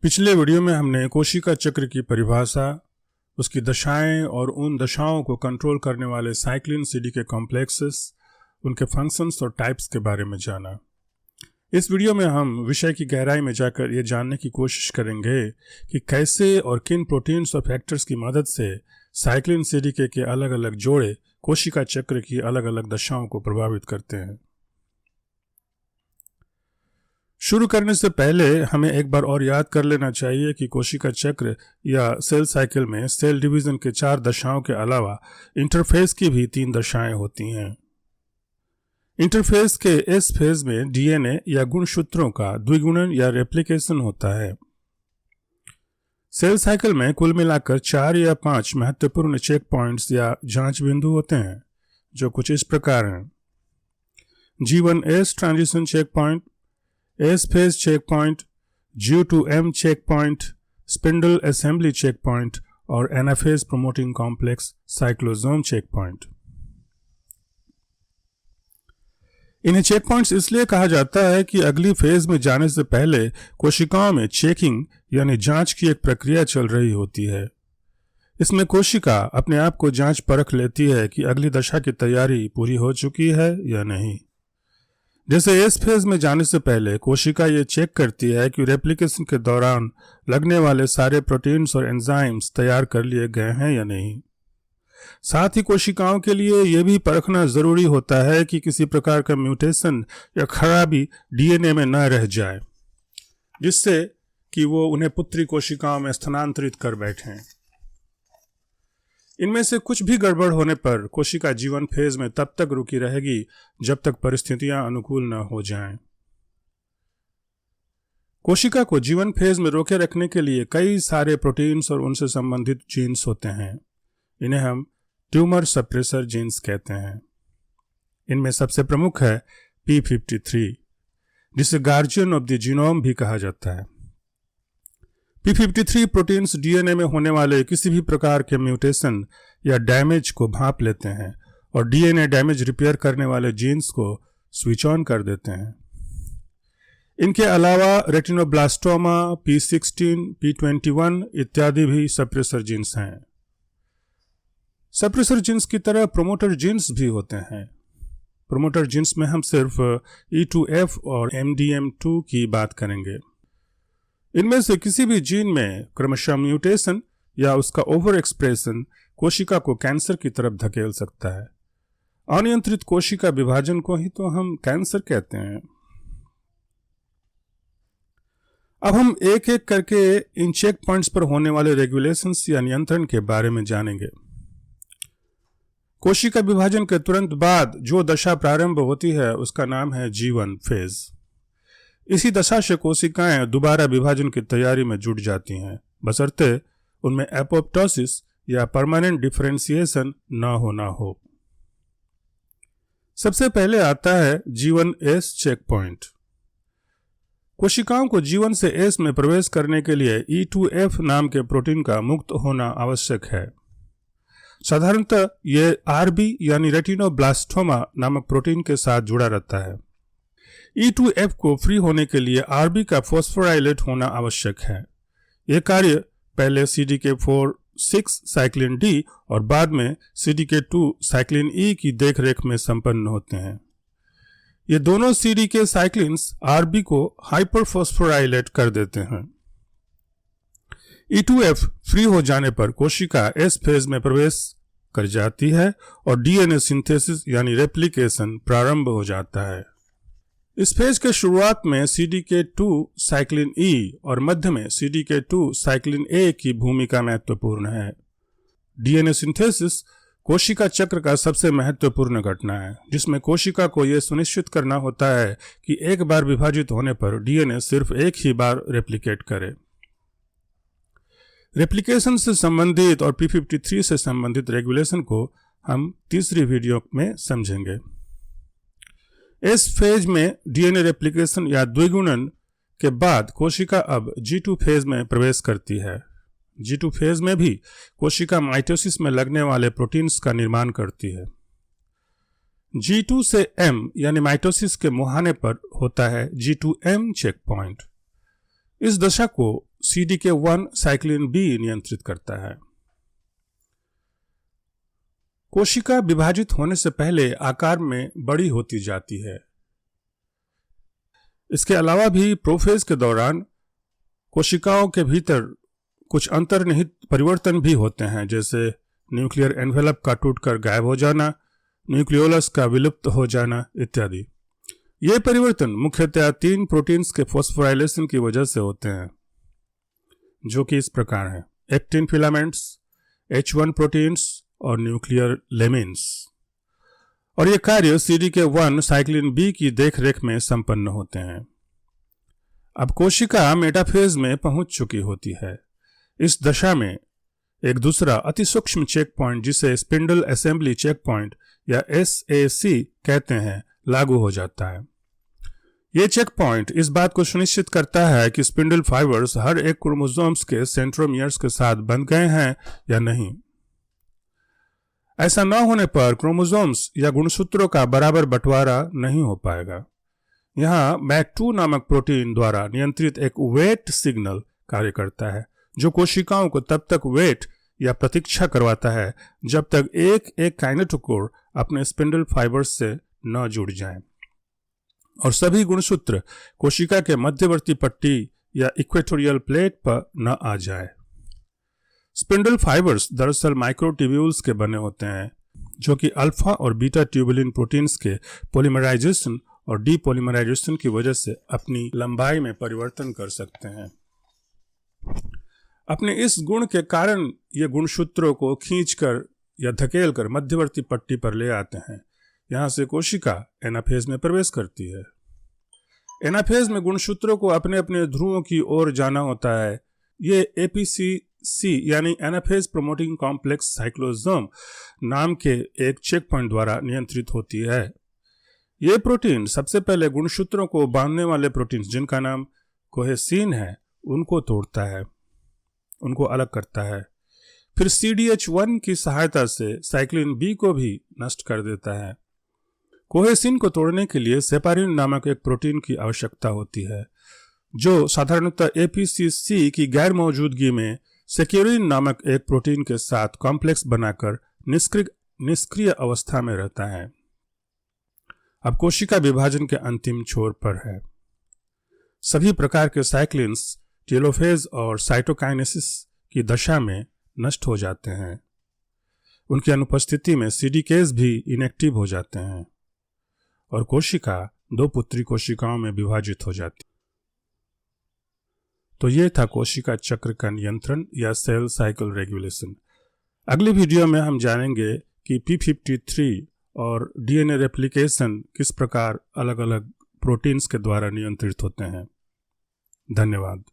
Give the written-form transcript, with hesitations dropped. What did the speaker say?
पिछले वीडियो में हमने कोशिका चक्र की परिभाषा, उसकी दशाएं और उन दशाओं को कंट्रोल करने वाले साइक्लिन सीडीके कॉम्प्लेक्सेस, उनके फंक्शंस और टाइप्स के बारे में जाना। इस वीडियो में हम विषय की गहराई में जाकर ये जानने की कोशिश करेंगे कि कैसे और किन प्रोटीन्स और फैक्टर्स की मदद से साइक्लिन सीडीके के अलग अलग जोड़े कोशिका चक्र की अलग अलग दशाओं को प्रभावित करते हैं। शुरू करने से पहले हमें एक बार और याद कर लेना चाहिए कि कोशिका चक्र या सेल साइकिल में सेल डिवीजन के 4 दशाओं के अलावा इंटरफेज की भी 3 दशाएं होती हैं। इंटरफेज के इस फेज में डीएनए या गुणसूत्रों का द्विगुणन या रेप्लिकेशन होता है। सेल साइकिल में कुल मिलाकर 4 या 5 महत्वपूर्ण चेक पॉइंट्स या जांच बिंदु होते हैं, जो कुछ इस प्रकार हैं: G1S transition check point, S phase checkpoint, G2M checkpoint, spindle assembly checkpoint और anaphase promoting complex cyclosome checkpoint। इन्हें चेकपॉइंट्स इसलिए कहा जाता है कि अगली फेज में जाने से पहले कोशिकाओं में चेकिंग यानी जांच की एक प्रक्रिया चल रही होती है। इसमें कोशिका अपने आप को जांच परख लेती है कि अगली दशा की तैयारी पूरी हो चुकी है या नहीं। जैसे इस फेज में जाने से पहले कोशिका ये चेक करती है कि रेप्लिकेशन के दौरान लगने वाले सारे प्रोटीन्स और एंजाइम्स तैयार कर लिए गए हैं या नहीं। साथ ही कोशिकाओं के लिए यह भी परखना जरूरी होता है कि किसी प्रकार का म्यूटेशन या खराबी डीएनए में न रह जाए, जिससे कि वो उन्हें पुत्री कोशिकाओं में स्थानांतरित कर बैठें। इनमें से कुछ भी गड़बड़ होने पर कोशिका जीवन फेज में तब तक रुकी रहेगी जब तक परिस्थितियां अनुकूल न हो जाएं। कोशिका को जीवन फेज में रोके रखने के लिए कई सारे प्रोटीन्स और उनसे संबंधित जीन्स होते हैं। इन्हें हम ट्यूमर सप्रेसर जीन्स कहते हैं। इनमें सबसे प्रमुख है P53, जिसे गार्जियन ऑफ द जीनोम भी कहा जाता है। P53 प्रोटीन्स डीएनए में होने वाले किसी भी प्रकार के म्यूटेशन या डैमेज को भांप लेते हैं और डीएनए डैमेज रिपेयर करने वाले जीन्स को स्विच ऑन कर देते हैं। इनके अलावा रेटिनोब्लास्टोमा, P16, P21 इत्यादि भी सप्रेसर जीन्स हैं। सप्रेसर जीन्स की तरह प्रोमोटर जीन्स भी होते हैं। प्रोमोटर जीन्स में हम सिर्फ E2F और MDM2 की बात करेंगे। इनमें से किसी भी जीन में क्रमशः म्यूटेशन या उसका ओवर एक्सप्रेशन कोशिका को कैंसर की तरफ धकेल सकता है। अनियंत्रित कोशिका विभाजन को ही तो हम कैंसर कहते हैं। अब हम एक एक करके इन चेक पॉइंट्स पर होने वाले रेगुलेशंस या नियंत्रण के बारे में जानेंगे। कोशिका विभाजन के तुरंत बाद जो दशा प्रारंभ होती है उसका नाम है G1 फेज। इसी दशा से कोशिकाएं दोबारा विभाजन की तैयारी में जुट जाती हैं, बशर्ते उनमें एपोप्टोसिस या परमानेंट डिफरेंशिएशन न होना हो। सबसे पहले आता है G1S चेक पॉइंट। कोशिकाओं को G1 से S में प्रवेश करने के लिए E2F नाम के प्रोटीन का मुक्त होना आवश्यक है। साधारणतः यह RB यानी रेटिनोब्लास्टोमा नामक प्रोटीन के साथ जुड़ा रहता है। E2F को फ्री होने के लिए RB का फॉस्फोराइलेट होना आवश्यक है। यह कार्य पहले CDK4/6 साइक्लिन D और बाद में CDK2 साइक्लिन E की देखरेख में संपन्न होते हैं। ये दोनों CDK साइक्लिन्स RB को हाइपरफॉस्फोराइलेट कर देते हैं। E2F फ्री हो जाने पर कोशिका S फेज में प्रवेश कर जाती है और डीएनए सिंथेसिस यानी रेप्लिकेशन प्रारंभ हो जाता है। इस फेज के शुरुआत में CDK2 साइक्लिन E और मध्य में CDK2 साइक्लिन A की भूमिका महत्वपूर्ण है। डीएनए सिंथेसिस कोशिका चक्र का सबसे महत्वपूर्ण घटना है, जिसमें कोशिका को यह सुनिश्चित करना होता है कि एक बार विभाजित होने पर डीएनए सिर्फ एक ही बार रेप्लिकेट करे। रेप्लिकेशन से संबंधित और P53 से संबंधित रेगुलेशन को हम तीसरी वीडियो में समझेंगे। इस फेज में डीएनए रेप्लिकेशन या द्विगुणन के बाद कोशिका अब G2 फेज में प्रवेश करती है। G2 फेज में भी कोशिका माइटोसिस में लगने वाले प्रोटीन्स का निर्माण करती है। G2 से M यानी माइटोसिस के मुहाने पर होता है G2M चेक पॉइंट। इस दशा को CDK1 साइक्लिन बी नियंत्रित करता है। कोशिका विभाजित होने से पहले आकार में बड़ी होती जाती है। इसके अलावा भी प्रोफेज के दौरान कोशिकाओं के भीतर कुछ अंतर्निहित परिवर्तन भी होते हैं, जैसे न्यूक्लियर एनवेलप का टूटकर गायब हो जाना, न्यूक्लियोलस का विलुप्त हो जाना इत्यादि। ये परिवर्तन मुख्यतः 3 प्रोटीन्स के फॉस्फोराइलेशन की वजह से होते हैं, जो कि इस प्रकार हैं: एक्टिन फिलामेंट्स, H1 प्रोटीन्स और न्यूक्लियर लेमिन्स। और ये कार्य CDK1 साइक्लिन बी की देखरेख में संपन्न होते हैं। अब कोशिका मेटाफेज में पहुंच चुकी होती है। इस दशा में एक दूसरा अति सूक्ष्म चेक पॉइंट, जिसे स्पिंडल असेंबली चेक पॉइंट या SAC कहते हैं, लागू हो जाता है। यह चेक पॉइंट इस बात को सुनिश्चित करता है कि स्पिंडल फाइबर्स हर एक क्रोमोसोम्स के सेंट्रोमियर्स के साथ बंध गए हैं या नहीं। ऐसा न होने पर क्रोमोसोम्स या गुणसूत्रों का बराबर बंटवारा नहीं हो पाएगा। यहाँ MAC2 नामक प्रोटीन द्वारा नियंत्रित एक वेट सिग्नल कार्य करता है, जो कोशिकाओं को तब तक वेट या प्रतीक्षा करवाता है जब तक एक एक काइनेटोकोर अपने स्पिंडल फाइबर्स से न जुड़ जाएं और सभी गुणसूत्र कोशिका के मध्यवर्ती पट्टी या इक्वेटोरियल प्लेट पर न आ जाए। स्पिंडल फाइबर्स दरअसल माइक्रोट्यूब्यूल्स के बने होते हैं, जो कि अल्फा और बीटा ट्यूबुलिन प्रोटीन्स के पॉलीमराइजेशन और डीपॉलीमराइजेशन की वजह से अपनी लंबाई में परिवर्तन कर सकते हैं। अपने इस गुण के कारण ये गुणसूत्रों को खींचकर या धकेलकर मध्यवर्ती पट्टी पर ले आते हैं। यहां से कोशिका एनाफेज में प्रवेश करती है। एनाफेज में गुणसूत्रों को अपने अपने ध्रुवों की ओर जाना होता है। ये APCC यानी एनाफेज प्रोमोटिंग कॉम्प्लेक्स साइक्लोसोम नाम के एक चेक पॉइंट द्वारा नियंत्रित होती है। ये प्रोटीन सबसे पहले गुणसूत्रों को बांधने वाले प्रोटीन, जिनका नाम कोहेसिन है, उनको तोड़ता है, उनको अलग करता है। फिर CDH1 की सहायता से साइक्लिन बी को भी नष्ट कर देता है। कोहेसिन को तोड़ने के लिए सेपारिन नामक एक प्रोटीन की आवश्यकता होती है, जो साधारणतः APCC की गैर मौजूदगी में सेक्यूरिन नामक एक प्रोटीन के साथ कॉम्प्लेक्स बनाकर निष्क्रिय अवस्था में रहता है। अब कोशिका विभाजन के अंतिम छोर पर है। सभी प्रकार के साइक्लिन्स टेलोफेज और साइटोकाइनेसिस की दशा में नष्ट हो जाते हैं। उनकी अनुपस्थिति में CDKs भी इनएक्टिव हो जाते हैं और कोशिका 2 पुत्री कोशिकाओं में विभाजित हो जाती। तो ये था कोशिका चक्र का नियंत्रण या सेल साइकिल रेगुलेशन। अगली वीडियो में हम जानेंगे कि P53 और DNA रेप्लिकेशन किस प्रकार अलग अलग प्रोटीन्स के द्वारा नियंत्रित होते हैं। धन्यवाद।